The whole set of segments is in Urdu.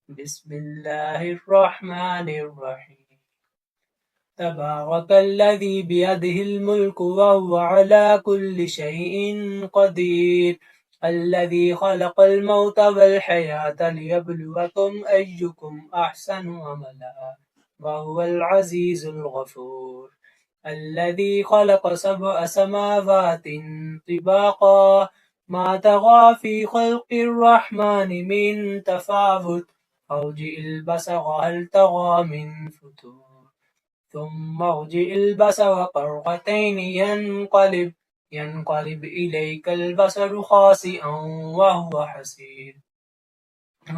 بسم الله الرحمن الرحيم. تبارك الذي بيده الملك وهو على كل شيء قدير، الذي خلق الموت والحياة ليبلوكم أيكم أحسن عملا وهو العزيز الغفور، الذي خلق 7 سماوات طباقا ما ترى في خلق الرحمن من تفاوت ارجع البصر هل ترى من فتور ثم ارجع البصر كرتين ينقلب إليك البصر خاسئا وهو حسير،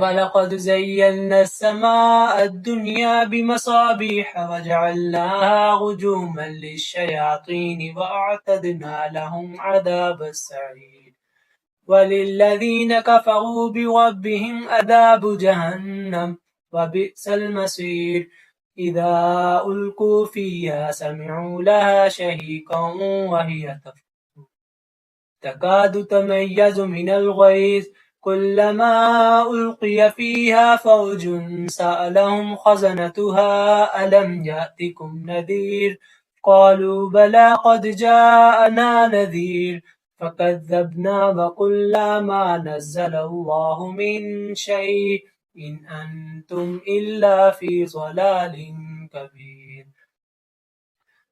ولقد زينا السماء الدنيا بمصابيح وجعلناها رجوما للشياطين وأعتدنا لهم عذاب السعير، وللذين كفروا بربهم عذاب جهنم وبئس المصير، إذا ألقوا فيها سمعوا لها شهيقا وهي تكاد تميز من الغيظ، كلما ألقي فيها فوج سألهم خزنتها ألم يأتكم نذير، قالوا بلى قد جاءنا نذير فكذبنا وقلنا ما نزل الله من شيء إن أنتم إلا في ضلال كبير،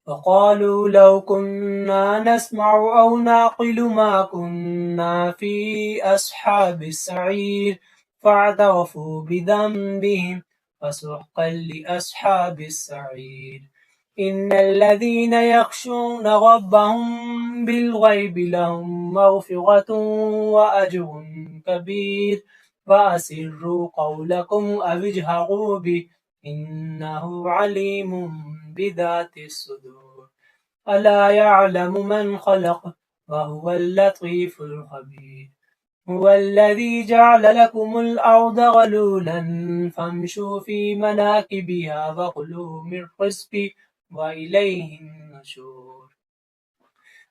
وقالوا لو كنا نسمع أو نعقل ما كنا في أصحاب السعير، فاعترفوا بذنبهم فسحقا لأصحاب السعير، إن الذين يخشون ربهم بالغيب لهم مغفرة وأجر كبير، وأسروا قولكم أو اجهروا به إنه عليم بذات الصدور، ألا يعلم من خلق وهو اللطيف الخبير، هو الذي جعل لكم الأرض ذلولا فامشوا في مناكبها وكلوا من رزقه وإليه النشور،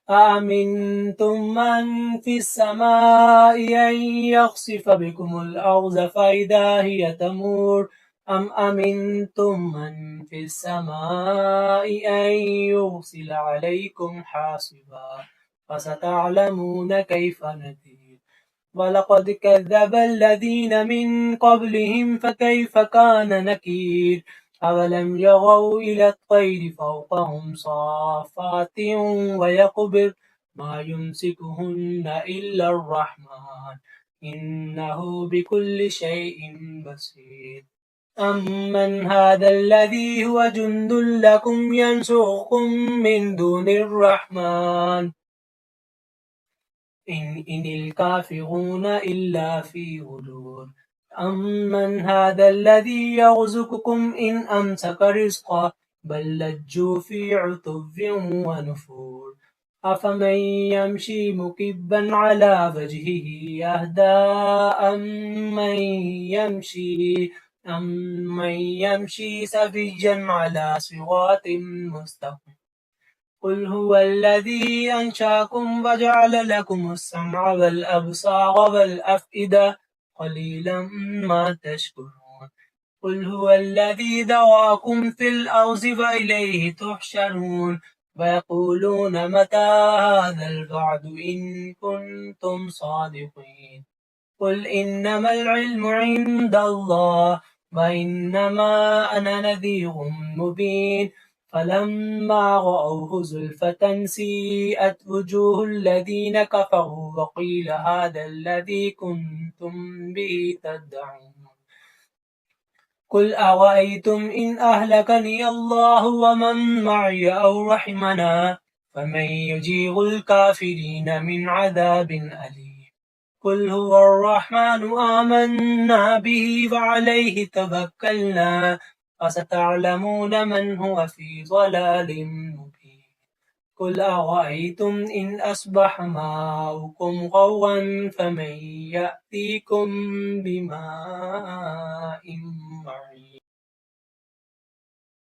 أأمنتم من في السماء أن يخسف بكم الأرض فإذا هي تمور، أم أمنتم من في السماء أن يرسل عليكم حاصبا فستعلمون كيف نذير، ولقد كذب الذين من قبلهم فكيف كان نكير، أولم يروا إلى الطير فوقهم صافات ويقبض ما يمسكهن إلا الرحمن إنه بكل شيء بصير، أمن هذا الذي هو جند لكم ينصركم من دون الرحمن إن الكافرون إلا في غرور، أمن هذا الذي يرزقكم إن أمسك رزقه بل لجوا في عتو ونفور، أفمن يمشي مكبا على وجهه يهدى أمن يمشي سويا على صراط مستقيم، قل هو الذي أنشأكم وجعل لكم السمع والأبصار والأفئدة قليلا ما تشكرون، قل هو الذي ذرأكم في الأرض وإليه تحشرون، ويقولون متى هذا الوعد إن كنتم صادقين، قل إنما العلم عند الله وإنما أنا نذير مبين، فلما رأوه زلفة سيئت وجوه الذين كفروا وقيل هذا الذي كنتم به تدعون، قل أرأيتم إن أهلكني الله ومن معي أو رحمنا فمن يجير الكافرين من عذاب أليم، قل هو الرحمن آمنا به وعليه توكلنا فستعلمون من هو في ضلال مبين، قل أرأيتم إن أصبح ماؤكم غورا فمن يأتيكم بماء